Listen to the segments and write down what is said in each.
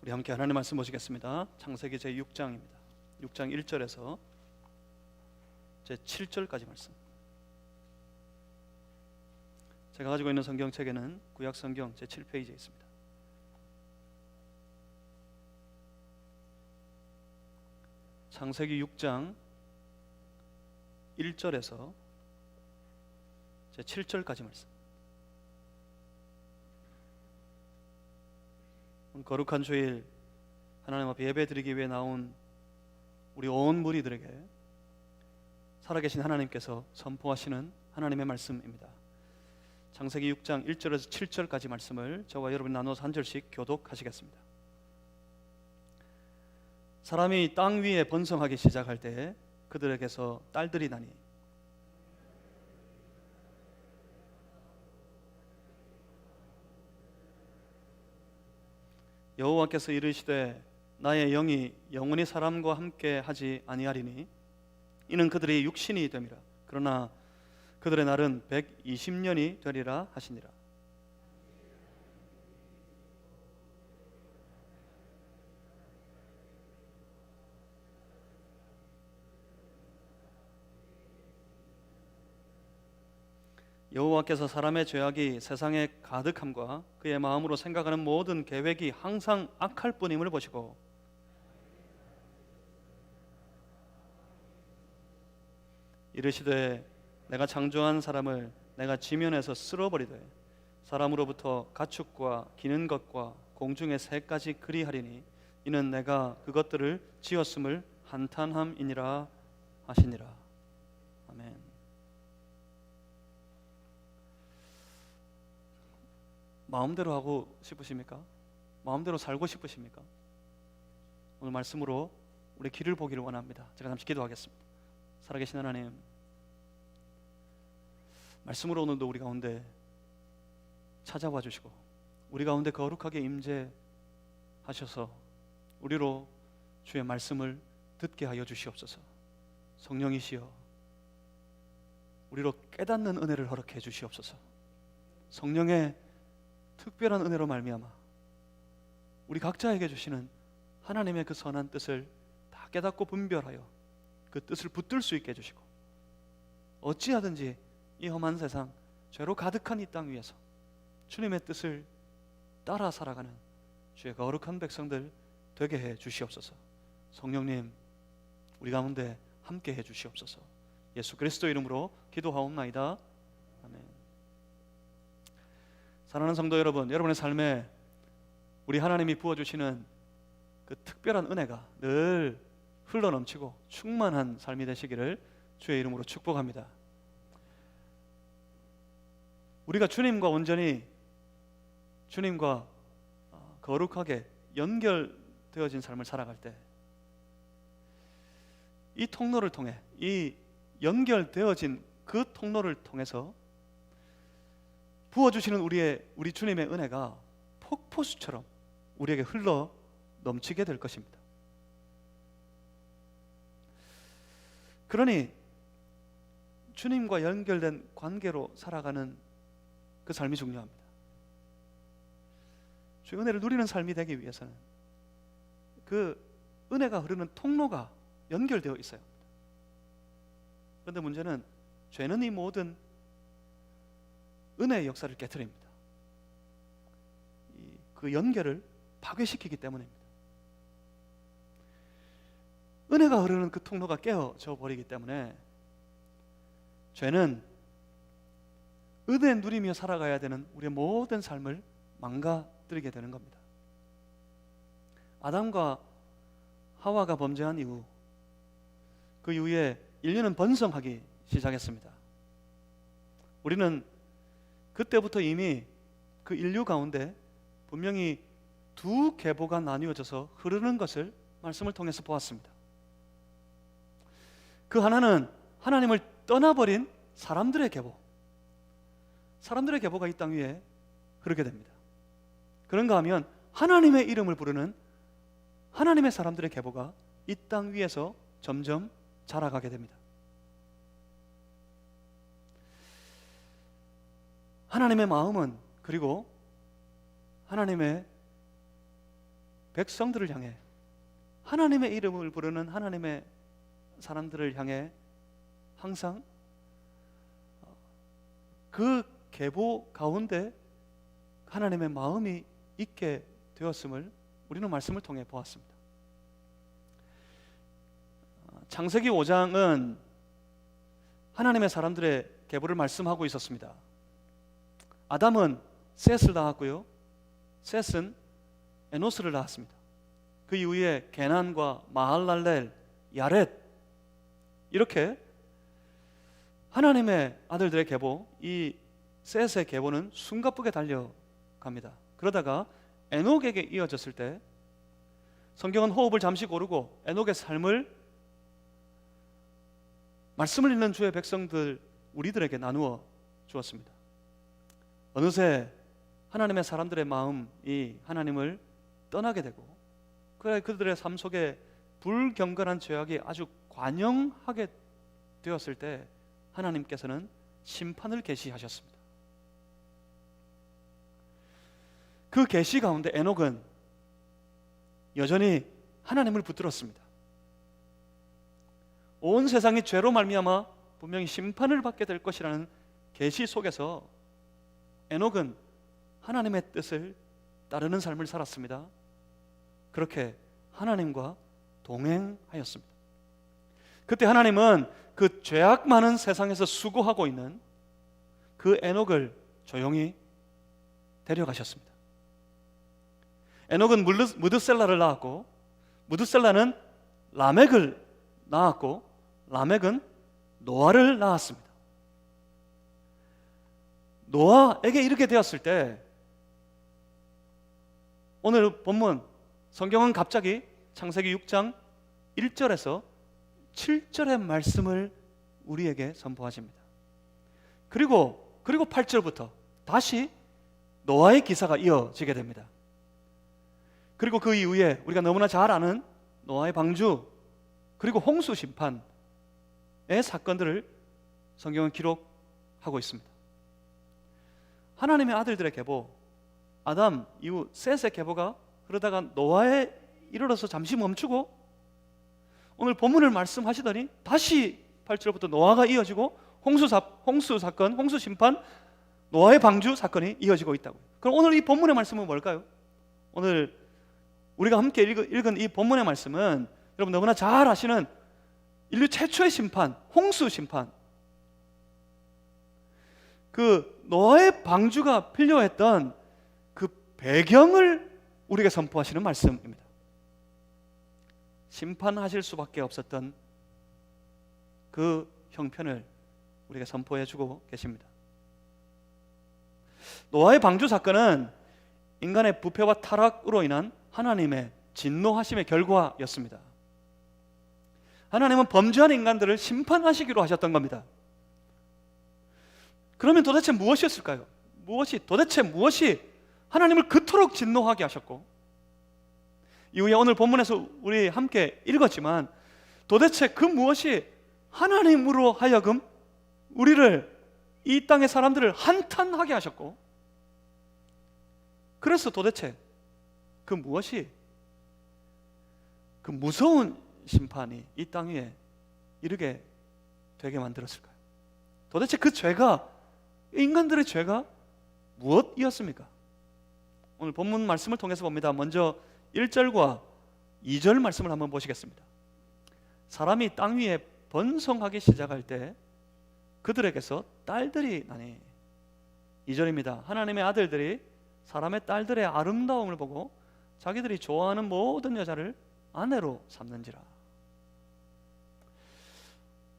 우리 함께 하나님 말씀 보시겠습니다. 창세기 제6장입니다. 6장 1절에서 제7절까지 말씀. 제가 가지고 있는 성경책에는 구약 성경 제7페이지에 있습니다. 창세기 6장 1절에서 제7절까지 말씀. 오늘 거룩한 주일 하나님 앞에 예배드리기 위해 나온 우리 온 무리들에게 살아계신 하나님께서 선포하시는 하나님의 말씀입니다. 창세기 6장 1절에서 7절까지 말씀을 저와 여러분 나눠서 한 절씩 교독하시겠습니다. 사람이 땅 위에 번성하기 시작할 때 그들에게서 딸들이 나니 여호와께서 이르시되 나의 영이 영원히 사람과 함께 하지 아니하리니 이는 그들의 육신이 됨이라. 그러나 그들의 날은 120년이 되리라 하시니라. 여호와께서 사람의 죄악이 세상에 가득함과 그의 마음으로 생각하는 모든 계획이 항상 악할 뿐임을 보시고 이르시되 내가 창조한 사람을 내가 지면에서 쓸어버리되 사람으로부터 가축과 기는 것과 공중의 새까지 그리하리니 이는 내가 그것들을 지었음을 한탄함이니라 하시니라. 아멘. 마음대로 하고 싶으십니까? 마음대로 살고 싶으십니까? 오늘 말씀으로 우리 길을 보기를 원합니다. 제가 잠시 기도하겠습니다. 살아계신 하나님, 말씀으로 오늘도 우리 가운데 찾아와 주시고 우리 가운데 거룩하게 임재하셔서 우리로 주의 말씀을 듣게 하여 주시옵소서. 성령이시여 우리로 깨닫는 은혜를 허락해 주시옵소서. 성령의 특별한 은혜로 말미암아 우리 각자에게 주시는 하나님의 그 선한 뜻을 다 깨닫고 분별하여 그 뜻을 붙들 수 있게 해주시고 어찌하든지 이 험한 세상 죄로 가득한 이 땅 위에서 주님의 뜻을 따라 살아가는 주의 거룩한 백성들 되게 해 주시옵소서. 성령님 우리 가운데 함께 해 주시옵소서. 예수 그리스도 이름으로 기도하옵나이다. 아멘. 사랑하는 성도 여러분, 여러분의 삶에 우리 하나님이 부어주시는 그 특별한 은혜가 늘 흘러넘치고 충만한 삶이 되시기를 주의 이름으로 축복합니다. 우리가 주님과 온전히 주님과 거룩하게 연결되어진 삶을 살아갈 때 이 통로를 통해 이 연결되어진 그 통로를 통해서 부어주시는 우리 주님의 은혜가 폭포수처럼 우리에게 흘러 넘치게 될 것입니다. 그러니 주님과 연결된 관계로 살아가는 그 삶이 중요합니다. 주의 은혜를 누리는 삶이 되기 위해서는 그 은혜가 흐르는 통로가 연결되어 있어야 합니다. 그런데 문제는 죄는 이 모든 은혜의 역사를 깨트립니다. 그 연결을 파괴시키기 때문입니다. 은혜가 흐르는 그 통로가 깨어져 버리기 때문에 죄는 은혜 누리며 살아가야 되는 우리의 모든 삶을 망가뜨리게 되는 겁니다. 아담과 하와가 범죄한 이후 그 이후에 인류는 번성하기 시작했습니다. 우리는 그때부터 이미 그 인류 가운데 분명히 두 계보가 나뉘어져서 흐르는 것을 말씀을 통해서 보았습니다. 그 하나는 하나님을 떠나버린 사람들의 계보, 사람들의 계보가 이 땅 위에 흐르게 됩니다. 그런가 하면 하나님의 이름을 부르는 하나님의 사람들의 계보가 이 땅 위에서 점점 자라가게 됩니다. 하나님의 마음은, 그리고 하나님의 백성들을 향해, 하나님의 이름을 부르는 하나님의 사람들을 향해 항상 그 계보 가운데 하나님의 마음이 있게 되었음을 우리는 말씀을 통해 보았습니다. 창세기 5장은 하나님의 사람들의 계보를 말씀하고 있었습니다. 아담은 셋을 낳았고요, 셋은 에노스를 낳았습니다. 그 이후에 게난과 마할랄렐, 야렛, 이렇게 하나님의 아들들의 계보, 이 셋의 계보는 숨가쁘게 달려갑니다. 그러다가 에녹에게 이어졌을 때 성경은 호흡을 잠시 고르고 에녹의 삶을 말씀을 읽는 주의 백성들 우리들에게 나누어 주었습니다. 어느새 하나님의 사람들의 마음이 하나님을 떠나게 되고, 그들의 삶 속에 불경건한 죄악이 아주 관영하게 되었을 때 하나님께서는 심판을 계시하셨습니다. 그 계시 가운데 에녹은 여전히 하나님을 붙들었습니다. 온 세상이 죄로 말미암아 분명히 심판을 받게 될 것이라는 계시 속에서 에녹은 하나님의 뜻을 따르는 삶을 살았습니다. 그렇게 하나님과 동행하였습니다. 그때 하나님은 그 죄악 많은 세상에서 수고하고 있는 그 에녹을 조용히 데려가셨습니다. 에녹은 무드셀라를 낳았고, 무드셀라는 라멕을 낳았고, 라멕은 노아를 낳았습니다. 노아에게 이르게 되었을 때 오늘 본문 성경은 갑자기 창세기 6장 1절에서 7절의 말씀을 우리에게 선포하십니다. 그리고 8절부터 다시 노아의 기사가 이어지게 됩니다. 그리고 그 이후에 우리가 너무나 잘 아는 노아의 방주, 그리고 홍수 심판의 사건들을 성경은 기록하고 있습니다. 하나님의 아들들의 계보, 아담 이후 셋의 계보가 그러다가 노아에 이르러서 잠시 멈추고 오늘 본문을 말씀하시더니 다시 8절부터 노아가 이어지고 홍수 사건, 홍수 심판, 노아의 방주 사건이 이어지고 있다고요. 그럼 오늘 이 본문의 말씀은 뭘까요? 오늘 우리가 함께 읽은 이 본문의 말씀은 여러분 너무나 잘 아시는 인류 최초의 심판, 홍수 심판, 그 노아의 방주가 필요했던 그 배경을 우리에게 선포하시는 말씀입니다. 심판하실 수밖에 없었던 그 형편을 우리에게 선포해 주고 계십니다. 노아의 방주 사건은 인간의 부패와 타락으로 인한 하나님의 진노하심의 결과였습니다. 하나님은 범죄한 인간들을 심판하시기로 하셨던 겁니다. 그러면 도대체 무엇이었을까요? 도대체 무엇이 하나님을 그토록 진노하게 하셨고, 이후에 오늘 본문에서 우리 함께 읽었지만 도대체 그 무엇이 하나님으로 하여금 우리를, 이 땅의 사람들을 한탄하게 하셨고, 그래서 도대체 그 무엇이, 그 무서운 심판이 이 땅 위에 이르게 되게 만들었을까요? 도대체 그 죄가, 인간들의 죄가 무엇이었습니까? 오늘 본문 말씀을 통해서 봅니다. 먼저 1절과 2절 말씀을 한번 보시겠습니다. 사람이 땅 위에 번성하기 시작할 때 그들에게서 딸들이 나니, 2절입니다. 하나님의 아들들이 사람의 딸들의 아름다움을 보고 자기들이 좋아하는 모든 여자를 아내로 삼는지라.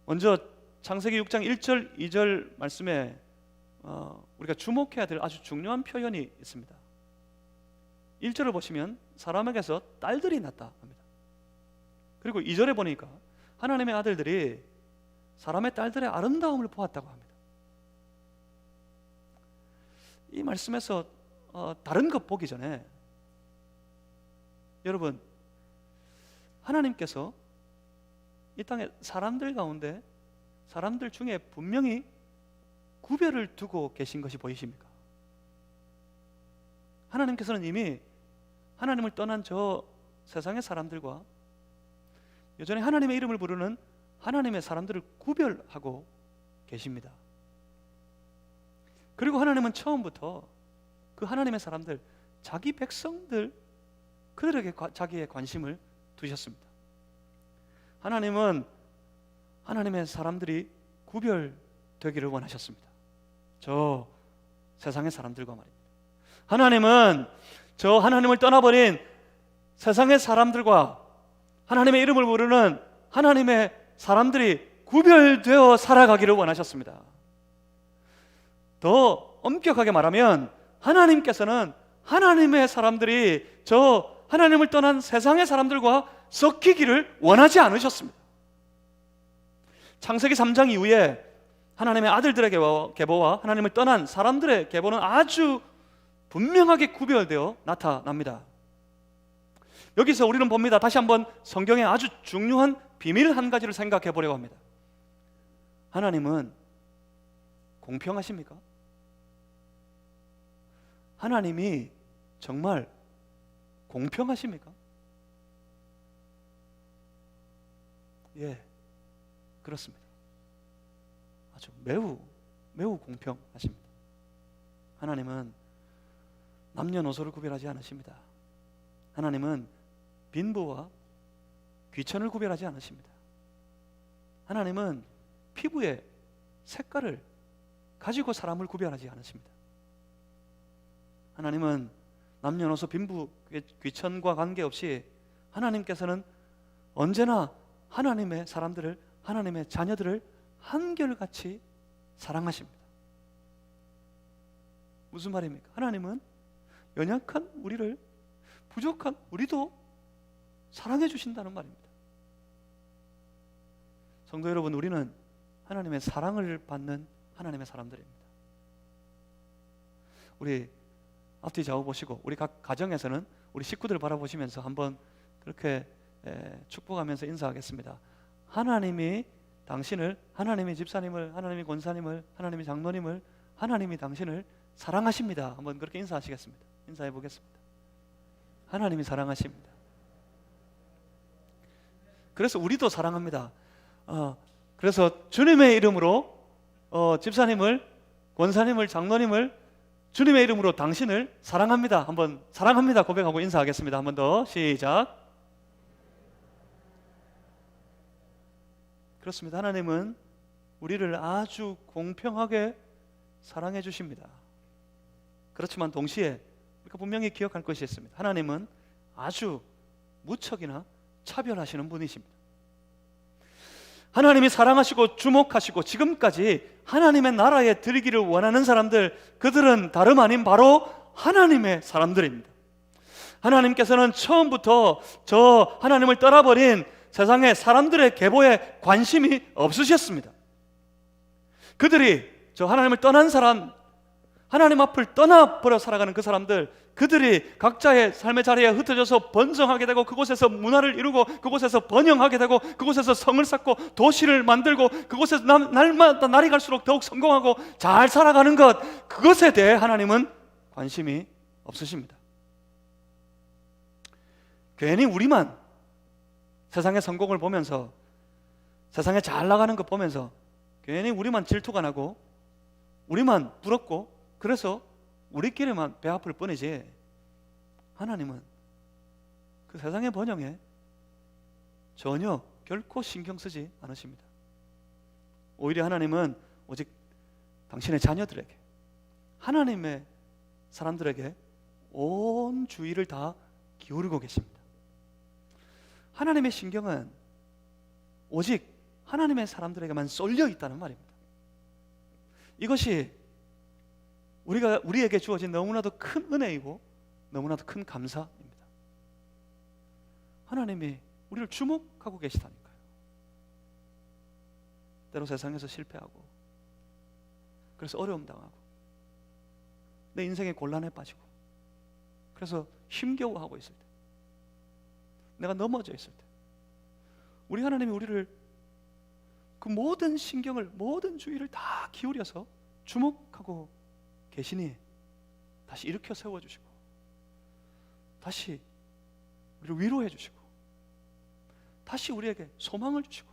먼저 창세기 6장 1절 2절 말씀에 우리가 주목해야 될 아주 중요한 표현이 있습니다. 1절을 보시면 사람에게서 딸들이 났다 합니다. 그리고 2절에 보니까 하나님의 아들들이 사람의 딸들의 아름다움을 보았다고 합니다. 이 말씀에서 다른 것 보기 전에 여러분, 하나님께서 이 땅의 사람들 가운데, 사람들 중에 분명히 구별을 두고 계신 것이 보이십니까? 하나님께서는 이미 하나님을 떠난 저 세상의 사람들과 여전히 하나님의 이름을 부르는 하나님의 사람들을 구별하고 계십니다. 그리고 하나님은 처음부터 그 하나님의 사람들, 자기 백성들, 그들에게 자기의 관심을 두셨습니다. 하나님은 하나님의 사람들이 구별되기를 원하셨습니다. 저 세상의 사람들과 말입니다. 하나님은 저 하나님을 떠나버린 세상의 사람들과 하나님의 이름을 부르는 하나님의 사람들이 구별되어 살아가기를 원하셨습니다. 더 엄격하게 말하면 하나님께서는 하나님의 사람들이 저 하나님을 떠난 세상의 사람들과 섞이기를 원하지 않으셨습니다. 창세기 3장 이후에 하나님의 아들들의 계보와 하나님을 떠난 사람들의 계보는 아주 분명하게 구별되어 나타납니다. 여기서 우리는 봅니다. 다시 한번 성경의 아주 중요한 비밀 한 가지를 생각해 보려고 합니다. 하나님은 공평하십니까? 하나님이 정말 공평하십니까? 예, 그렇습니다. 아주 매우 공평하십니다. 하나님은 남녀노소를 구별하지 않으십니다. 하나님은 빈부와 귀천을 구별하지 않으십니다. 하나님은 피부의 색깔을 가지고 사람을 구별하지 않으십니다. 하나님은 남녀노소 빈부 귀천과 관계없이 하나님께서는 언제나 하나님의 사람들을, 하나님의 자녀들을 한결같이 사랑하십니다. 무슨 말입니까? 하나님은 연약한 우리를, 부족한 우리도 사랑해 주신다는 말입니다. 성도 여러분, 우리는 하나님의 사랑을 받는 하나님의 사람들입니다. 우리 앞뒤 좌우 보시고 우리 각 가정에서는 우리 식구들 바라보시면서 한번 그렇게 축복하면서 인사하겠습니다. 하나님이 당신을, 하나님이 집사님을, 하나님이 권사님을, 하나님이 장로님을, 하나님이 당신을 사랑하십니다. 한번 그렇게 인사하시겠습니다. 인사해 보겠습니다. 하나님이 사랑하십니다. 그래서 우리도 사랑합니다. 그래서 주님의 이름으로 집사님을, 권사님을, 장로님을 주님의 이름으로 당신을 사랑합니다. 한번 사랑합니다 고백하고 인사하겠습니다. 한번 더 시작. 그렇습니다. 하나님은 우리를 아주 공평하게 사랑해 주십니다. 그렇지만 동시에 우리가 분명히 기억할 것이 있습니다. 하나님은 아주 무척이나 차별하시는 분이십니다. 하나님이 사랑하시고 주목하시고 지금까지 하나님의 나라에 들이기를 원하는 사람들, 그들은 다름 아닌 바로 하나님의 사람들입니다. 하나님께서는 처음부터 저 하나님을 떠나버린 세상의 사람들의 계보에 관심이 없으셨습니다. 그들이 저 하나님을 떠난 사람, 하나님 앞을 떠나버려 살아가는 그 사람들, 그들이 각자의 삶의 자리에 흩어져서 번성하게 되고 그곳에서 문화를 이루고 그곳에서 번영하게 되고 그곳에서 성을 쌓고 도시를 만들고 그곳에서 날마다 날이 갈수록 더욱 성공하고 잘 살아가는 것, 그것에 대해 하나님은 관심이 없으십니다. 괜히 우리만 세상의 성공을 보면서, 세상에 잘 나가는 것 보면서 괜히 우리만 질투가 나고 우리만 부럽고 그래서 우리끼리만 배 아플 뿐이지, 하나님은 그 세상의 번영에 전혀 결코 신경 쓰지 않으십니다. 오히려 하나님은 오직 당신의 자녀들에게, 하나님의 사람들에게 온 주의를 다 기울이고 계십니다. 하나님의 신경은 오직 하나님의 사람들에게만 쏠려 있다는 말입니다. 이것이 우리에게 주어진 너무나도 큰 은혜이고 너무나도 큰 감사입니다. 하나님이 우리를 주목하고 계시다니까요. 때로 세상에서 실패하고 그래서 어려움 당하고 내 인생의 곤란에 빠지고 그래서 힘겨워하고 있을 때, 내가 넘어져 있을 때, 우리 하나님이 우리를 그 모든 신경을, 모든 주의를 다 기울여서 주목하고 계시니 다시 일으켜 세워주시고 다시 우리를 위로해 주시고, 다시 우리에게 소망을 주시고,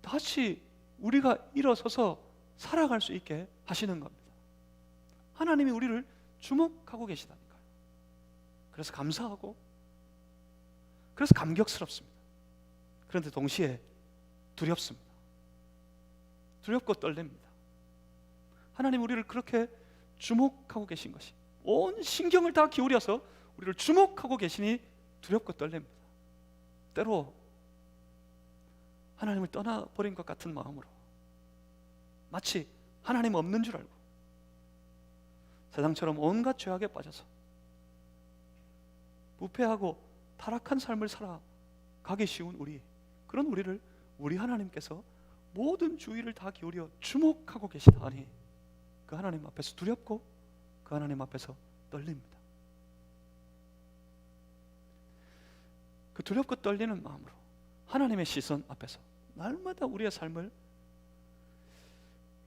다시 우리가 일어서서 살아갈 수 있게 하시는 겁니다. 하나님이 우리를 주목하고 계시다니까요. 그래서 감사하고, 그래서 감격스럽습니다. 그런데 동시에 두렵습니다. 두렵고 떨립니다. 하나님 우리를 그렇게 주목하고 계신 것이, 온 신경을 다 기울여서 우리를 주목하고 계시니 두렵고 떨립니다. 때로 하나님을 떠나버린 것 같은 마음으로, 마치 하나님 없는 줄 알고 세상처럼 온갖 죄악에 빠져서 부패하고 타락한 삶을 살아가기 쉬운 그런 우리를 우리 하나님께서 모든 주의를 다 기울여 주목하고 계시다니, 그 하나님 앞에서 두렵고 그 하나님 앞에서 떨립니다. 그 두렵고 떨리는 마음으로 하나님의 시선 앞에서 날마다 우리의 삶을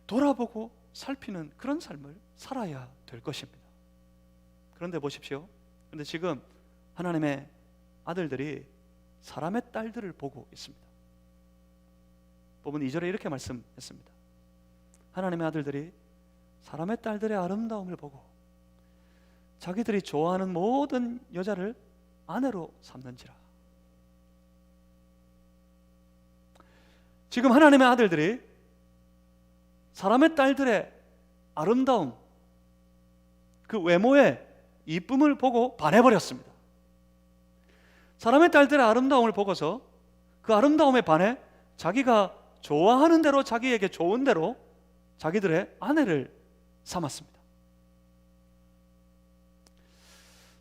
돌아보고 살피는 그런 삶을 살아야 될 것입니다. 그런데 보십시오. 그런데 지금 하나님의 아들들이 사람의 딸들을 보고 있습니다. 본문 2절에 이렇게 말씀했습니다. 하나님의 아들들이 사람의 딸들의 아름다움을 보고 자기들이 좋아하는 모든 여자를 아내로 삼는지라. 지금 하나님의 아들들이 사람의 딸들의 아름다움, 그 외모의 이쁨을 보고 반해버렸습니다. 사람의 딸들의 아름다움을 보고서 그 아름다움에 반해 자기가 좋아하는 대로, 자기에게 좋은 대로 자기들의 아내를 삼았습니다.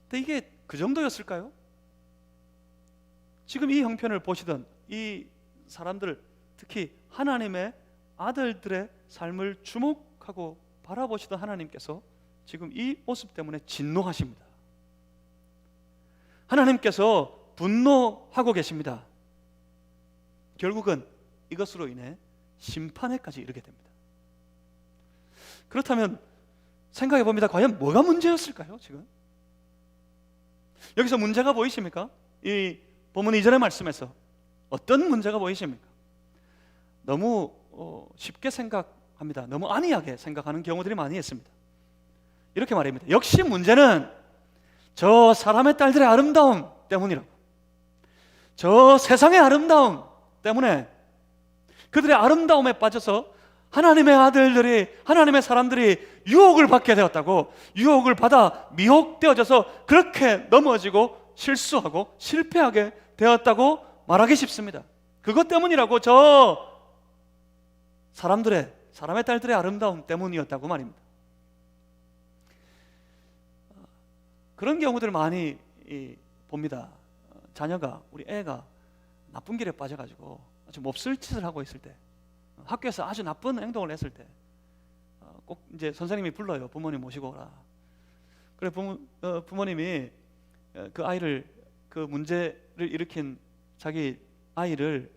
근데 이게 그 정도였을까요? 지금 이 형편을 보시던 이 사람들, 특히 하나님의 아들들의 삶을 주목하고 바라보시던 하나님께서 지금 이 모습 때문에 진노하십니다. 하나님께서 분노하고 계십니다. 결국은 이것으로 인해 심판에까지 이르게 됩니다. 그렇다면 생각해 봅니다. 과연 뭐가 문제였을까요? 지금 여기서 문제가 보이십니까? 이 본문 2절의 말씀에서 어떤 문제가 보이십니까? 너무 쉽게 생각합니다. 너무 안이하게 생각하는 경우들이 많이 있습니다. 이렇게 말합니다. 역시 문제는 저 사람의 딸들의 아름다움 때문이라고. 저 세상의 아름다움 때문에, 그들의 아름다움에 빠져서 하나님의 아들들이, 하나님의 사람들이 유혹을 받게 되었다고, 유혹을 받아 미혹되어져서 그렇게 넘어지고 실수하고 실패하게 되었다고 말하기 쉽습니다. 그것 때문이라고, 저 사람의 딸들의 아름다움 때문이었다고 말입니다. 그런 경우들을 많이 봅니다. 자녀가, 우리 애가 나쁜 길에 빠져가지고 아주 몹쓸 짓을 하고 있을 때, 학교에서 아주 나쁜 행동을 했을 때 꼭 이제 선생님이 불러요. 부모님 모시고 오라. 그래 부모님이 그 아이를, 그 문제를 일으킨 자기 아이를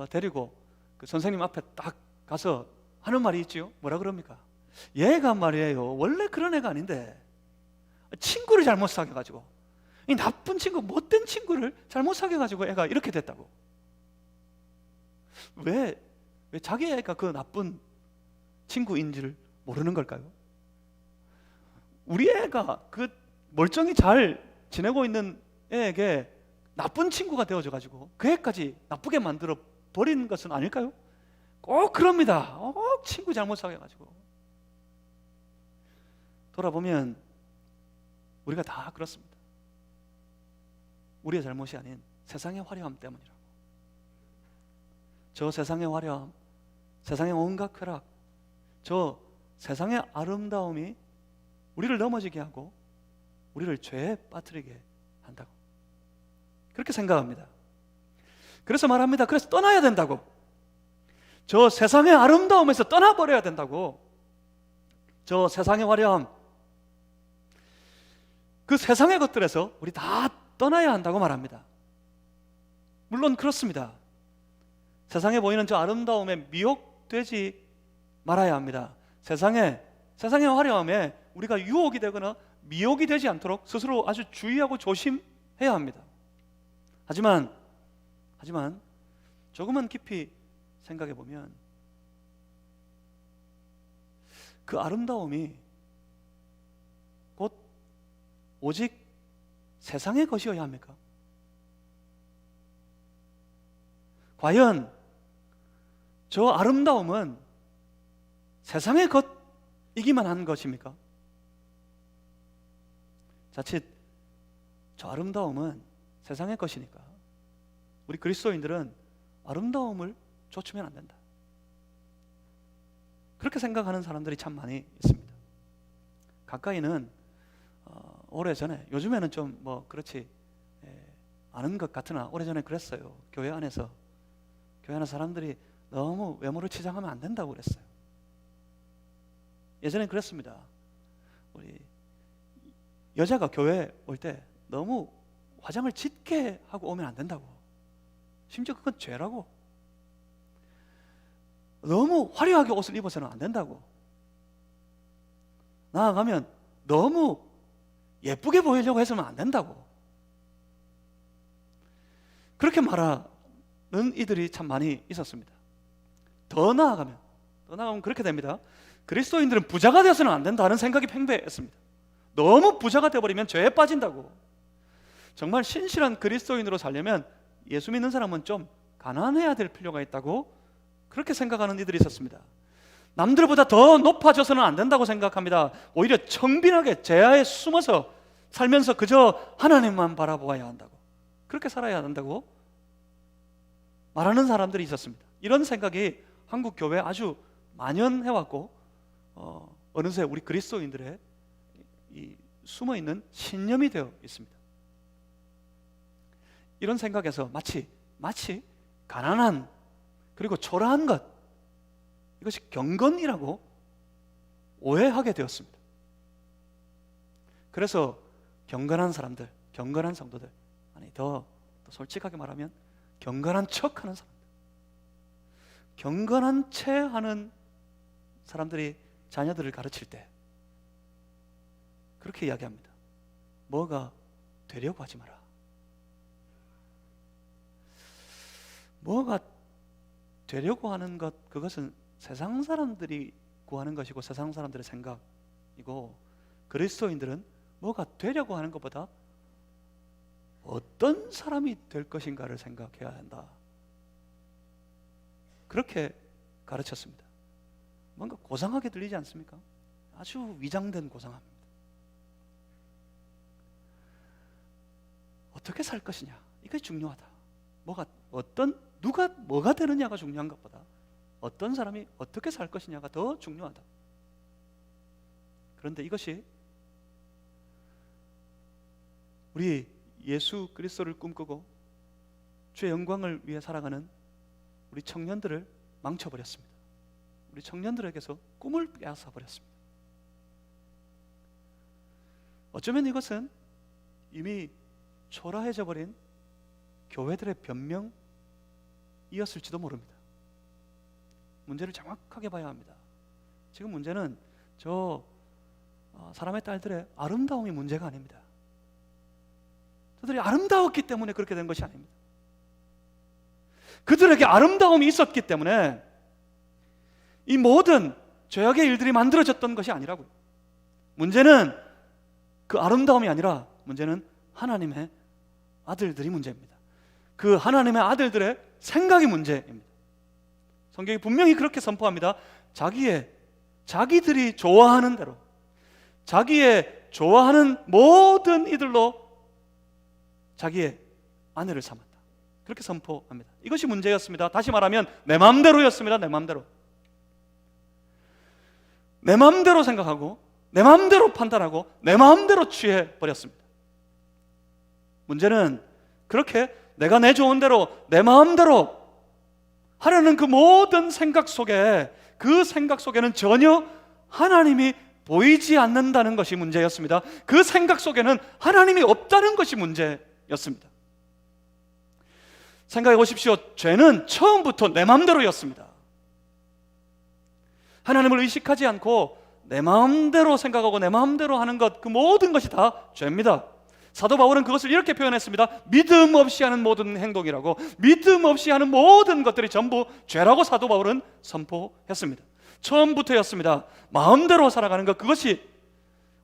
데리고 그 선생님 앞에 딱 가서 하는 말이 있지요. 뭐라 그럽니까? 얘가 말이에요, 원래 그런 애가 아닌데 친구를 잘못 사귀어가지고, 이 나쁜 친구, 못된 친구를 잘못 사귀어가지고 애가 이렇게 됐다고. 왜 자기 애가 그 나쁜 친구인지를 모르는 걸까요? 우리 애가 그 멀쩡히 잘 지내고 있는 애에게 나쁜 친구가 되어져가지고 그 애까지 나쁘게 만들어 버린 것은 아닐까요? 꼭 그럽니다. 꼭 친구 잘못 사귀어가지고. 돌아보면 우리가 다 그렇습니다. 우리의 잘못이 아닌 세상의 화려함 때문이라고. 저 세상의 화려함, 세상의 온갖 쾌락, 저 세상의 아름다움이 우리를 넘어지게 하고 우리를 죄에 빠뜨리게 한다고, 그렇게 생각합니다. 그래서 말합니다. 그래서 떠나야 된다고. 저 세상의 아름다움에서 떠나버려야 된다고. 저 세상의 화려함, 그 세상의 것들에서 우리 다 떠나야 한다고 말합니다. 물론 그렇습니다. 세상에 보이는 저 아름다움에 미혹되지 말아야 합니다. 세상의 화려함에 우리가 유혹이 되거나 미혹이 되지 않도록 스스로 아주 주의하고 조심해야 합니다. 하지만 조금만 깊이 생각해 보면 그 아름다움이 곧 오직 세상의 것이어야 합니까? 과연 저 아름다움은 세상의 것이기만 한 것입니까? 자칫 저 아름다움은 세상의 것이니까 우리 그리스도인들은 아름다움을 좇으면 안 된다, 그렇게 생각하는 사람들이 참 많이 있습니다. 가까이는 오래전에, 요즘에는 좀 뭐 그렇지 않은 것 같으나 오래전에 그랬어요. 교회 안에서 사람들이 너무 외모를 치장하면 안 된다고 그랬어요. 예전엔 그랬습니다. 우리 여자가 교회 올 때 너무 화장을 짙게 하고 오면 안 된다고, 심지어 그건 죄라고, 너무 화려하게 옷을 입어서는 안 된다고, 나아가면 너무 예쁘게 보이려고 해서는 안 된다고, 그렇게 말하는 이들이 참 많이 있었습니다. 더 나아가면 그렇게 됩니다. 그리스도인들은 부자가 되어서는 안 된다는 생각이 팽배했습니다. 너무 부자가 되어버리면 죄에 빠진다고. 정말 신실한 그리스도인으로 살려면 예수 믿는 사람은 좀 가난해야 될 필요가 있다고 그렇게 생각하는 이들이 있었습니다. 남들보다 더 높아져서는 안 된다고 생각합니다. 오히려 청빈하게 제야에 숨어서 살면서 그저 하나님만 바라보아야 한다고, 그렇게 살아야 한다고 말하는 사람들이 있었습니다. 이런 생각이 한국 교회에 아주 만연해왔고 어느새 우리 그리스도인들의 이 숨어있는 신념이 되어 있습니다. 이런 생각에서 마치 가난한 그리고 초라한 것, 이것이 경건이라고 오해하게 되었습니다. 그래서 경건한 사람들, 경건한 성도들, 아니 더 솔직하게 말하면 경건한 척하는 사람들, 경건한 채 하는 사람들이 자녀들을 가르칠 때 그렇게 이야기합니다. 뭐가 되려고 하지 마라. 뭐가 되려고 하는 것, 그것은 세상 사람들이 구하는 것이고 세상 사람들의 생각이고, 그리스도인들은 뭐가 되려고 하는 것보다 어떤 사람이 될 것인가를 생각해야 한다, 그렇게 가르쳤습니다. 뭔가 고상하게 들리지 않습니까? 아주 위장된 고상함입니다. 어떻게 살 것이냐, 이게 중요하다. 누가 뭐가 되느냐가 중요한 것보다 어떤 사람이 어떻게 살 것이냐가 더 중요하다. 그런데 이것이 우리 예수 그리스도를 꿈꾸고 주의 영광을 위해 살아가는 우리 청년들을 망쳐버렸습니다. 우리 청년들에게서 꿈을 빼앗아 버렸습니다. 어쩌면 이것은 이미 초라해져 버린 교회들의 변명이었을지도 모릅니다. 문제를 정확하게 봐야 합니다. 지금 문제는 저 사람의 딸들의 아름다움이 문제가 아닙니다. 그들이 아름다웠기 때문에 그렇게 된 것이 아닙니다. 그들에게 아름다움이 있었기 때문에 이 모든 죄악의 일들이 만들어졌던 것이 아니라고요. 문제는 그 아름다움이 아니라 문제는 하나님의 아들들이 문제입니다. 그 하나님의 아들들의 생각이 문제입니다. 성경이 분명히 그렇게 선포합니다. 자기들이 좋아하는 대로, 자기의 좋아하는 모든 이들로 자기의 아내를 삼았다, 그렇게 선포합니다. 이것이 문제였습니다. 다시 말하면 내 마음대로였습니다. 내 마음대로 생각하고 내 마음대로 판단하고 내 마음대로 취해버렸습니다. 문제는 그렇게 내가 내 좋은 대로 내 마음대로 하려는 그 모든 생각 속에, 그 생각 속에는 전혀 하나님이 보이지 않는다는 것이 문제였습니다. 그 생각 속에는 하나님이 없다는 것이 문제였습니다. 생각해 보십시오. 죄는 처음부터 내 마음대로였습니다. 하나님을 의식하지 않고 내 마음대로 생각하고 내 마음대로 하는 것, 그 모든 것이 다 죄입니다. 사도 바울은 그것을 이렇게 표현했습니다. 믿음 없이 하는 모든 행동이라고. 믿음 없이 하는 모든 것들이 전부 죄라고 사도 바울은 선포했습니다. 처음부터였습니다. 마음대로 살아가는 것, 그것이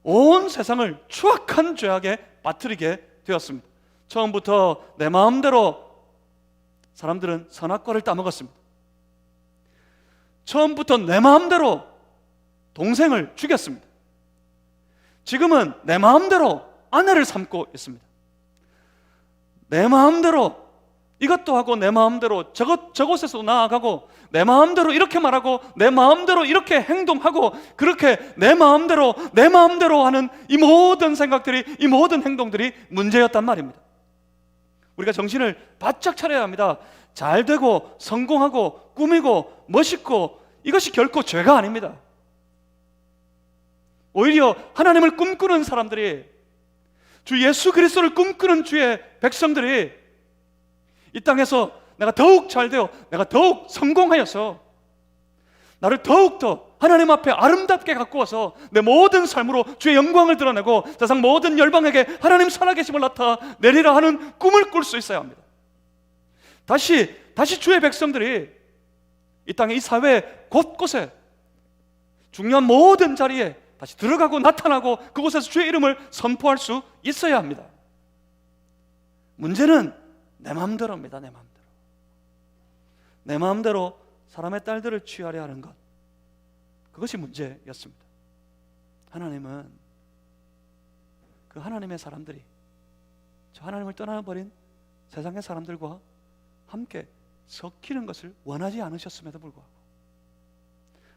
온 세상을 추악한 죄악에 빠뜨리게 되었습니다. 처음부터 내 마음대로 사람들은 선악과를 따먹었습니다. 처음부터 내 마음대로 동생을 죽였습니다. 지금은 내 마음대로 아내를 삼고 있습니다. 내 마음대로 이것도 하고, 내 마음대로 저곳에서 나아가고, 내 마음대로 이렇게 말하고, 내 마음대로 이렇게 행동하고, 그렇게 내 마음대로 하는 이 모든 생각들이, 이 모든 행동들이 문제였단 말입니다. 우리가 정신을 바짝 차려야 합니다. 잘 되고 성공하고 꾸미고 멋있고, 이것이 결코 죄가 아닙니다. 오히려 하나님을 꿈꾸는 사람들이, 주 예수 그리스도를 꿈꾸는 주의 백성들이 이 땅에서 내가 더욱 잘되어, 내가 더욱 성공하여서, 나를 더욱더 하나님 앞에 아름답게 갖고 와서 내 모든 삶으로 주의 영광을 드러내고 세상 모든 열방에게 하나님 살아계심을 나타내리라 하는 꿈을 꿀 수 있어야 합니다. 다시 주의 백성들이 이 땅의 이 사회 곳곳에 중요한 모든 자리에 다시 들어가고 나타나고 그곳에서 주의 이름을 선포할 수 있어야 합니다. 문제는 내 마음대로입니다. 내 마음대로 사람의 딸들을 취하려 하는 것, 그것이 문제였습니다. 하나님은 그 하나님의 사람들이 저 하나님을 떠나버린 세상의 사람들과 함께 섞이는 것을 원하지 않으셨음에도 불구하고,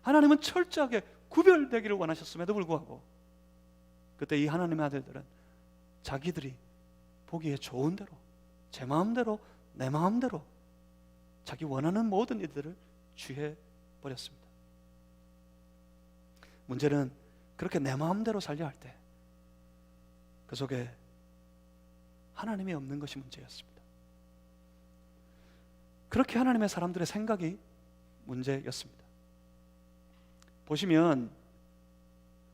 하나님은 철저하게 구별되기를 원하셨음에도 불구하고, 그때 이 하나님의 아들들은 자기들이 보기에 좋은 대로, 제 마음대로, 내 마음대로 자기 원하는 모든 일들을 취해버렸습니다. 문제는 그렇게 내 마음대로 살려 할 때 그 속에 하나님이 없는 것이 문제였습니다. 그렇게 하나님의 사람들의 생각이 문제였습니다. 보시면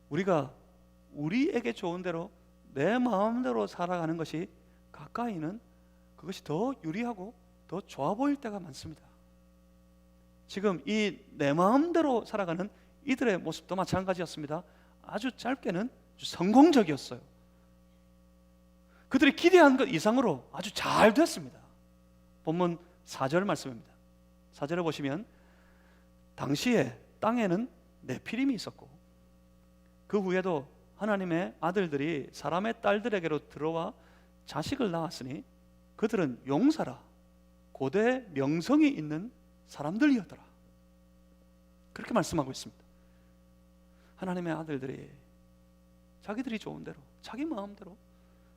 우리가 우리에게 좋은 대로 내 마음대로 살아가는 것이 가까이는 그것이 더 유리하고 더 좋아 보일 때가 많습니다. 지금 이 내 마음대로 살아가는 이들의 모습도 마찬가지였습니다. 아주 짧게는 아주 성공적이었어요. 그들이 기대한 것 이상으로 아주 잘 됐습니다. 본문 4절 말씀입니다. 4절에 보시면 당시에 땅에는 네피림이 있었고, 그 후에도 하나님의 아들들이 사람의 딸들에게로 들어와 자식을 낳았으니 그들은 용사라, 고대 명성이 있는 사람들이었더라. 그렇게 말씀하고 있습니다. 하나님의 아들들이 자기들이 좋은 대로, 자기 마음대로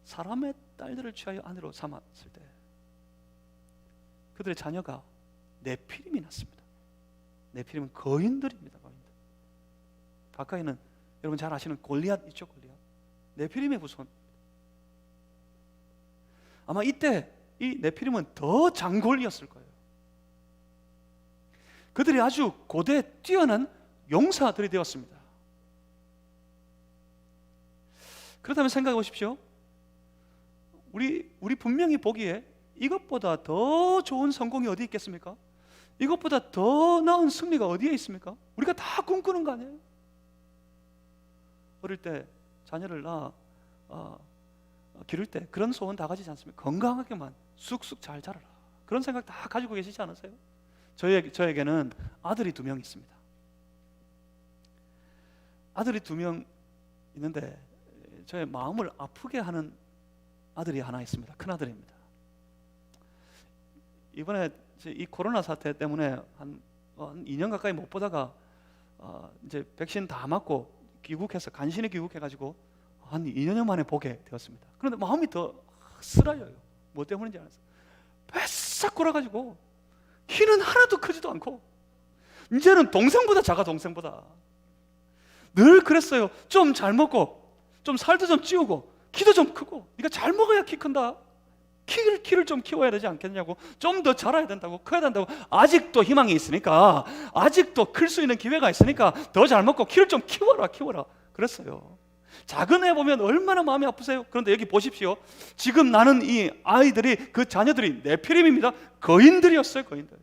사람의 딸들을 취하여 아내로 삼았을 때 그들의 자녀가 네피림이 났습니다. 네피림은 거인들입니다. 거인들. 가까이는 여러분 잘 아시는 골리앗 있죠? 골리앗. 네피림의 후손. 아마 이때 이 네피림은 더 장골이었을 거예요. 그들이 아주 고대 뛰어난 용사들이 되었습니다. 그렇다면 생각해 보십시오. 우리 분명히 보기에 이것보다 더 좋은 성공이 어디 있겠습니까? 이것보다 더 나은 승리가 어디에 있습니까? 우리가 다 꿈꾸는 거 아니에요? 어릴 때 자녀를 기를 때 그런 소원 다 가지지 않습니까? 건강하게만 쑥쑥 잘 자라라, 그런 생각 다 가지고 계시지 않으세요? 저에게는 아들이 2명 있습니다. 아들이 2명 있는데 저의 마음을 아프게 하는 아들이 하나 있습니다. 큰 아들입니다. 이번에 이 코로나 사태 때문에 한 2년 가까이 못 보다가 이제 백신 다 맞고 간신히 귀국해가지고 한 2년 만에 보게 되었습니다. 그런데 마음이 더 쓰라려요. 뭐 때문인지 알았어요. 바싹 골아가지고 키는 하나도 크지도 않고 이제는 동생보다 작아. 동생보다. 늘 그랬어요. 좀 잘 먹고 좀 살도 좀 찌우고 키도 좀 크고, 네가 잘 먹어야 키 큰다. 키를 좀 키워야 되지 않겠냐고, 좀 더 자라야 된다고, 커야 된다고, 아직도 희망이 있으니까, 아직도 클 수 있는 기회가 있으니까 더 잘 먹고 키를 좀 키워라 그랬어요. 작은 애 보면 얼마나 마음이 아프세요? 그런데 여기 보십시오. 지금 나는 이 아이들이, 그 자녀들이 네피림입니다. 거인들이었어요. 거인들.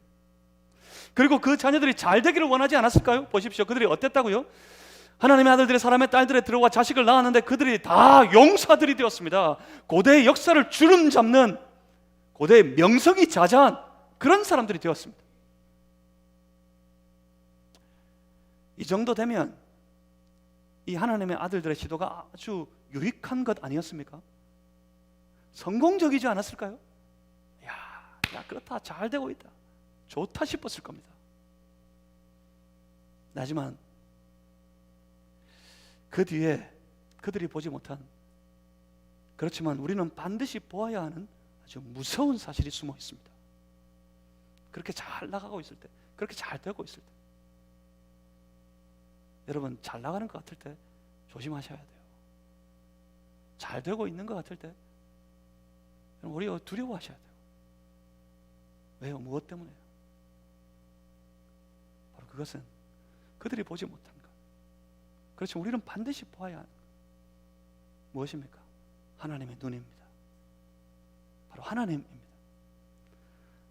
그리고 그 자녀들이 잘 되기를 원하지 않았을까요? 보십시오. 그들이 어땠다고요? 하나님의 아들들이 사람의 딸들에 들어와 자식을 낳았는데 그들이 다 용사들이 되었습니다. 고대의 역사를 주름 잡는, 고대의 명성이 자자한 그런 사람들이 되었습니다. 이 정도 되면 이 하나님의 아들들의 시도가 아주 유익한 것 아니었습니까? 성공적이지 않았을까요? 야, 그렇다, 잘 되고 있다, 좋다 싶었을 겁니다. 하지만 그 뒤에 그들이 보지 못한, 그렇지만 우리는 반드시 보아야 하는 아주 무서운 사실이 숨어 있습니다. 그렇게 잘 나가고 있을 때, 그렇게 잘 되고 있을 때, 여러분, 잘 나가는 것 같을 때 조심하셔야 돼요. 잘 되고 있는 것 같을 때 우리가 두려워하셔야 돼요. 왜요? 무엇 때문에요? 바로 그것은 그들이 보지 못한 것. 그렇죠. 우리는 반드시 보아야 하는 것. 무엇입니까? 하나님의 눈입니다. 바로 하나님입니다.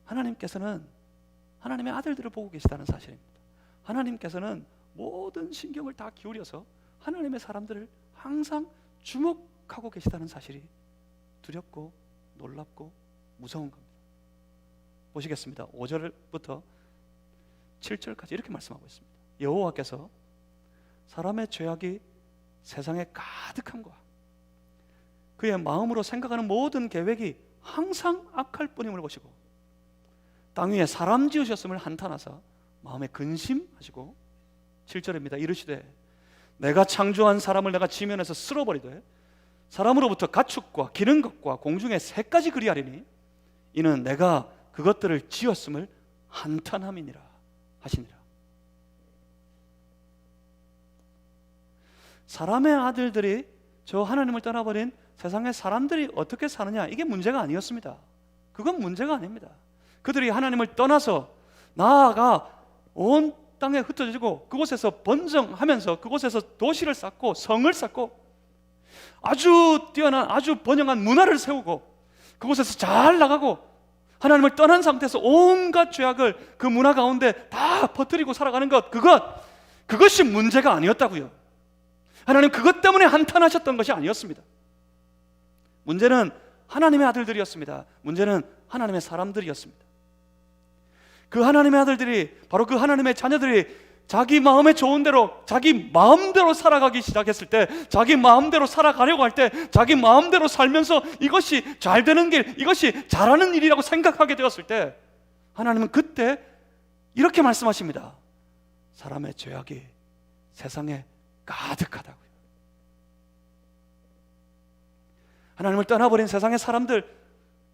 하나님께서는 하나님의 아들들을 보고 계시다는 사실입니다. 하나님께서는 모든 신경을 다 기울여서 하나님의 사람들을 항상 주목하고 계시다는 사실이 두렵고 놀랍고 무서운 겁니다. 보시겠습니다. 5절부터 7절까지 이렇게 말씀하고 있습니다. 여호와께서 사람의 죄악이 세상에 가득함과 그의 마음으로 생각하는 모든 계획이 항상 악할 뿐임을 보시고 땅 위에 사람 지으셨음을 한탄하사 마음에 근심하시고 7절입니다. 이르시되 내가 창조한 사람을 내가 지면에서 쓸어버리되 사람으로부터 가축과 기는 것과 공중의 새까지 그리하리니 이는 내가 그것들을 지었음을 한탄함이니라 하시니라. 사람의 아들들이 저 하나님을 떠나버린 세상의 사람들이 어떻게 사느냐, 이게 문제가 아니었습니다. 그건 문제가 아닙니다. 그들이 하나님을 떠나서 나아가 온 땅에 흩어지고 그곳에서 번성하면서 그곳에서 도시를 쌓고 성을 쌓고 아주 뛰어난, 아주 번영한 문화를 세우고 그곳에서 잘 나가고 하나님을 떠난 상태에서 온갖 죄악을 그 문화 가운데 다 퍼뜨리고 살아가는 것, 그것이 문제가 아니었다고요. 하나님 그것 때문에 한탄하셨던 것이 아니었습니다. 문제는 하나님의 아들들이었습니다. 문제는 하나님의 사람들이었습니다. 그 하나님의 아들들이, 바로 그 하나님의 자녀들이 자기 마음에 좋은 대로, 자기 마음대로 살아가기 시작했을 때, 자기 마음대로 살아가려고 할 때, 자기 마음대로 살면서 이것이 잘 되는 길, 이것이 잘하는 일이라고 생각하게 되었을 때, 하나님은 그때 이렇게 말씀하십니다. 사람의 죄악이 세상에 가득하다고요. 하나님을 떠나버린 세상의 사람들,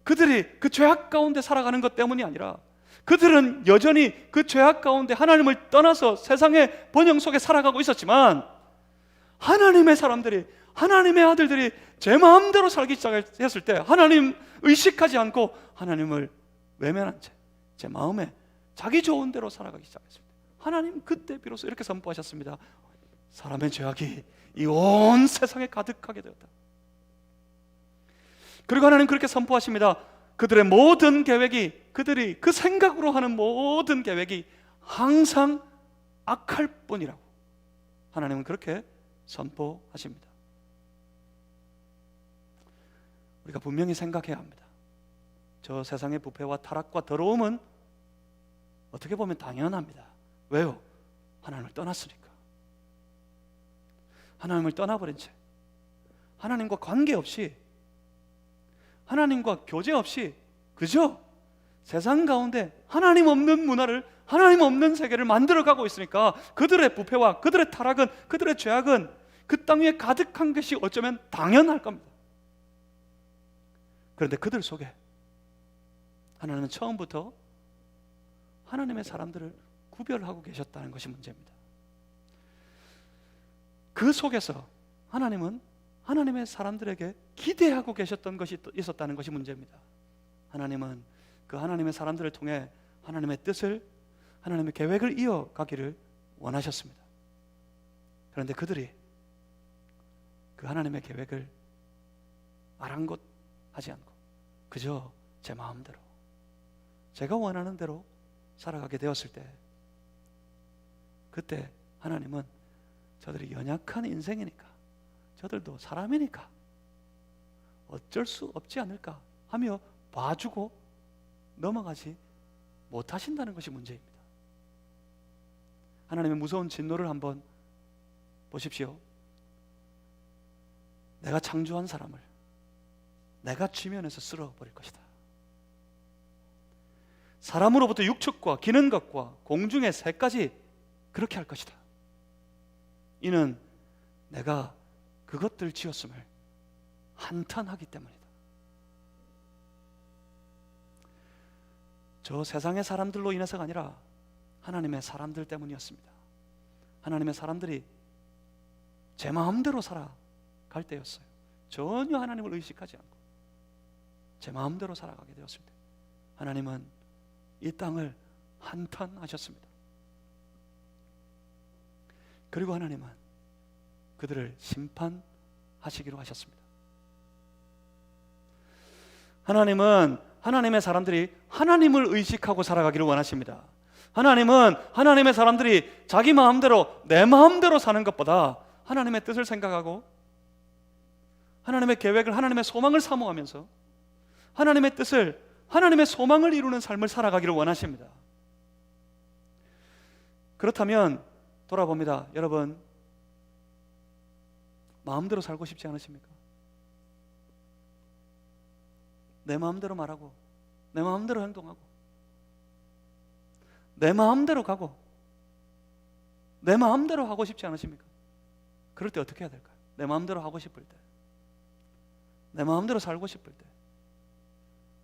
그들이 그 죄악 가운데 살아가는 것 때문이 아니라 그들은 여전히 그 죄악 가운데 하나님을 떠나서 세상의 번영 속에 살아가고 있었지만, 하나님의 사람들이, 하나님의 아들들이 제 마음대로 살기 시작했을 때, 하나님 의식하지 않고 하나님을 외면한 채 제 마음에 자기 좋은 대로 살아가기 시작했습니다. 하나님 그때 비로소 이렇게 선포하셨습니다. 사람의 죄악이 이 온 세상에 가득하게 되었다. 그리고 하나님 그렇게 선포하십니다. 그들의 모든 계획이, 그들이 그 생각으로 하는 모든 계획이 항상 악할 뿐이라고 하나님은 그렇게 선포하십니다. 우리가 분명히 생각해야 합니다. 저 세상의 부패와 타락과 더러움은 어떻게 보면 당연합니다. 왜요? 하나님을 떠났으니까. 하나님을 떠나버린 채 하나님과 관계없이, 하나님과 교제 없이 그저 세상 가운데 하나님 없는 문화를, 하나님 없는 세계를 만들어가고 있으니까 그들의 부패와 그들의 타락은, 그들의 죄악은 그 땅 위에 가득한 것이 어쩌면 당연할 겁니다. 그런데 그들 속에 하나님은 처음부터 하나님의 사람들을 구별하고 계셨다는 것이 문제입니다. 그 속에서 하나님은 하나님의 사람들에게 기대하고 계셨던 것이 있었다는 것이 문제입니다. 하나님은 그 하나님의 사람들을 통해 하나님의 뜻을, 하나님의 계획을 이어가기를 원하셨습니다. 그런데 그들이 그 하나님의 계획을 아랑곳하지 않고 그저 제 마음대로, 제가 원하는 대로 살아가게 되었을 때, 그때 하나님은 저들이 연약한 인생이니까, 저들도 사람이니까 어쩔 수 없지 않을까 하며 봐주고 넘어가지 못하신다는 것이 문제입니다. 하나님의 무서운 진노를 한번 보십시오. 내가 창조한 사람을 내가 지면에서 쓸어버릴 것이다. 사람으로부터 육축과 기는 것과 공중의 새까지 그렇게 할 것이다. 이는 내가 그것들 지었음을 한탄하기 때문이다. 저 세상의 사람들로 인해서가 아니라 하나님의 사람들 때문이었습니다. 하나님의 사람들이 제 마음대로 살아갈 때였어요. 전혀 하나님을 의식하지 않고 제 마음대로 살아가게 되었을 때 하나님은 이 땅을 한탄하셨습니다. 그리고 하나님은 그들을 심판하시기로 하셨습니다. 하나님은 하나님의 사람들이 하나님을 의식하고 살아가기를 원하십니다. 하나님은 하나님의 사람들이 자기 마음대로, 내 마음대로 사는 것보다 하나님의 뜻을 생각하고 하나님의 계획을, 하나님의 소망을 사모하면서 하나님의 뜻을, 하나님의 소망을 이루는 삶을 살아가기를 원하십니다. 그렇다면 돌아봅니다. 여러분, 마음대로 살고 싶지 않으십니까? 내 마음대로 말하고 내 마음대로 행동하고 내 마음대로 가고 내 마음대로 하고 싶지 않으십니까? 그럴 때 어떻게 해야 될까요? 내 마음대로 하고 싶을 때, 내 마음대로 살고 싶을 때,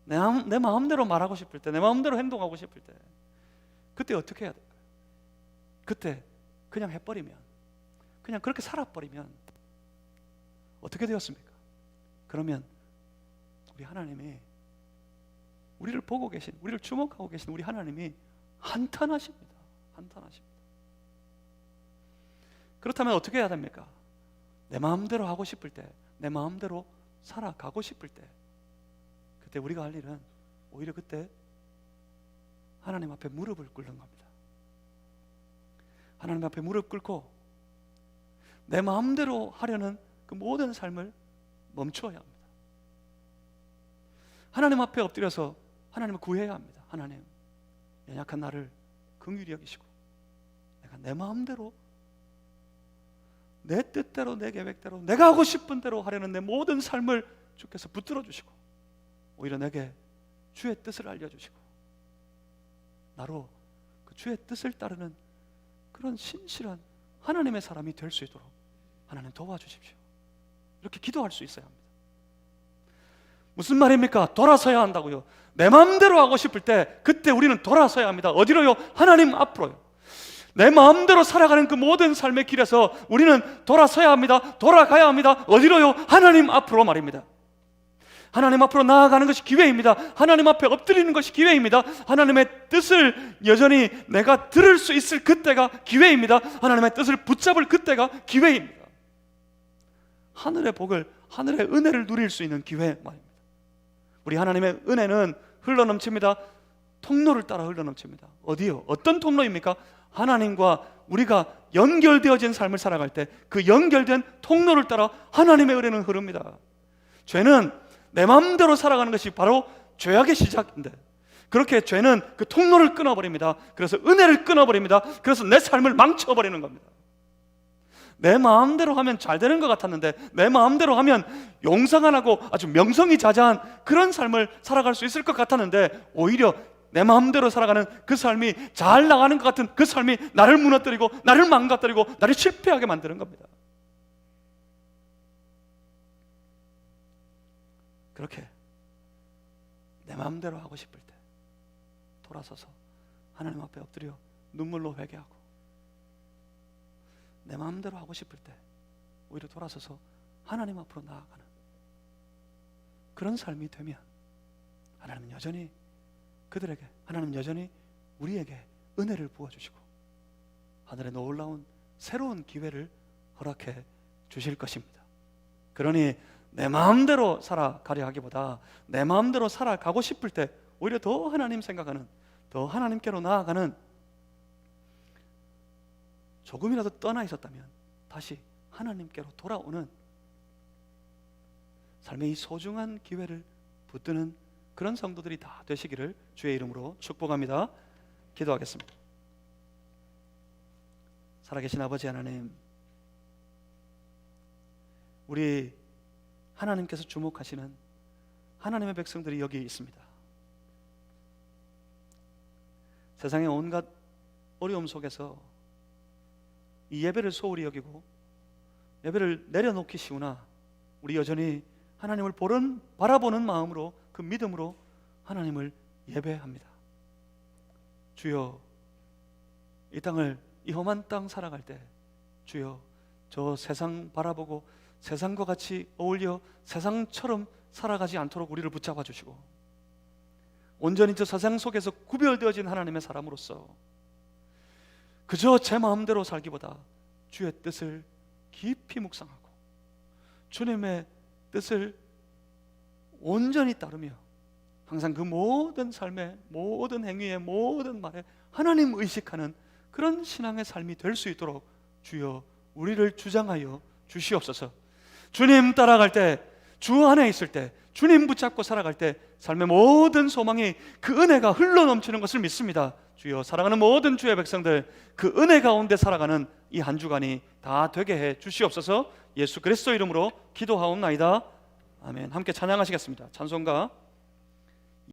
내 마음대로 말하고 싶을 때, 내 마음대로 행동하고 싶을 때, 그때 어떻게 해야 될까요? 그때 그냥 해버리면, 그냥 그렇게 살아버리면 어떻게 되었습니까? 그러면 우리 하나님이, 우리를 보고 계신, 우리를 주목하고 계신 우리 하나님이 한탄하십니다. 한탄하십니다. 그렇다면 어떻게 해야 됩니까? 내 마음대로 하고 싶을 때, 내 마음대로 살아가고 싶을 때, 그때 우리가 할 일은 오히려 그때 하나님 앞에 무릎을 꿇는 겁니다. 하나님 앞에 무릎 꿇고 내 마음대로 하려는 그 모든 삶을 멈춰야 합니다. 하나님 앞에 엎드려서 하나님을 구해야 합니다. 하나님, 연약한 나를 긍휼히 여기시고 내가 내 마음대로, 내 뜻대로, 내 계획대로, 내가 하고 싶은 대로 하려는 내 모든 삶을 주께서 붙들어 주시고 오히려 내게 주의 뜻을 알려주시고 나로 그 주의 뜻을 따르는 그런 신실한 하나님의 사람이 될 수 있도록 하나님 도와주십시오. 이렇게 기도할 수 있어야 합니다. 무슨 말입니까? 돌아서야 한다고요. 내 마음대로 하고 싶을 때 그때 우리는 돌아서야 합니다. 어디로요? 하나님 앞으로요. 내 마음대로 살아가는 그 모든 삶의 길에서 우리는 돌아서야 합니다. 돌아가야 합니다. 어디로요? 하나님 앞으로 말입니다. 하나님 앞으로 나아가는 것이 기회입니다. 하나님 앞에 엎드리는 것이 기회입니다. 하나님의 뜻을 여전히 내가 들을 수 있을 그때가 기회입니다. 하나님의 뜻을 붙잡을 그때가 기회입니다. 하늘의 복을, 하늘의 은혜를 누릴 수 있는 기회 말입니다. 우리 하나님의 은혜는 흘러넘칩니다. 통로를 따라 흘러넘칩니다. 어디요? 어떤 통로입니까? 하나님과 우리가 연결되어진 삶을 살아갈 때 그 연결된 통로를 따라 하나님의 은혜는 흐릅니다. 죄는 내 마음대로 살아가는 것이 바로 죄악의 시작인데 그렇게 죄는 그 통로를 끊어버립니다. 그래서 은혜를 끊어버립니다. 그래서 내 삶을 망쳐버리는 겁니다. 내 마음대로 하면 잘 되는 것 같았는데 내 마음대로 하면 용상 안 하고 아주 명성이 자자한 그런 삶을 살아갈 수 있을 것 같았는데 오히려 내 마음대로 살아가는 그 삶이 잘 나가는 것 같은 그 삶이 나를 무너뜨리고 나를 망가뜨리고 나를 실패하게 만드는 겁니다. 그렇게 내 마음대로 하고 싶을 때 돌아서서 하나님 앞에 엎드려 눈물로 회개하고 내 마음대로 하고 싶을 때 오히려 돌아서서 하나님 앞으로 나아가는 그런 삶이 되면 하나님은 여전히 그들에게, 하나님은 여전히 우리에게 은혜를 부어주시고 하늘의 놀라운 새로운 기회를 허락해 주실 것입니다. 그러니 내 마음대로 살아가려 하기보다 내 마음대로 살아가고 싶을 때 오히려 더 하나님 생각하는, 더 하나님께로 나아가는, 조금이라도 떠나 있었다면 다시 하나님께로 돌아오는 삶의 이 소중한 기회를 붙드는 그런 성도들이 다 되시기를 주의 이름으로 축복합니다. 기도하겠습니다. 살아계신 아버지 하나님, 우리 하나님께서 주목하시는 하나님의 백성들이 여기 있습니다. 세상의 온갖 어려움 속에서 이 예배를 소홀히 여기고 예배를 내려놓기 쉬우나 우리 여전히 하나님을 바라보는 마음으로, 그 믿음으로 하나님을 예배합니다. 주여, 이 땅을, 이 험한 땅 살아갈 때 주여, 저 세상 바라보고 세상과 같이 어울려 세상처럼 살아가지 않도록 우리를 붙잡아 주시고, 온전히 저 세상 속에서 구별되어진 하나님의 사람으로서 그저 제 마음대로 살기보다 주의 뜻을 깊이 묵상하고 주님의 뜻을 온전히 따르며 항상 그 모든 삶의 모든 행위의 모든 말에 하나님 의식하는 그런 신앙의 삶이 될 수 있도록 주여 우리를 주장하여 주시옵소서. 주님 따라갈 때, 주 안에 있을 때, 주님 붙잡고 살아갈 때 삶의 모든 소망이 그 은혜가 흘러넘치는 것을 믿습니다. 주여, 사랑하는 모든 주의 백성들, 그 은혜 가운데 살아가는 이 한 주간이 다 되게 해 주시옵소서. 예수 그리스도 이름으로 기도하옵나이다. 아멘. 함께 찬양하시겠습니다. 찬송가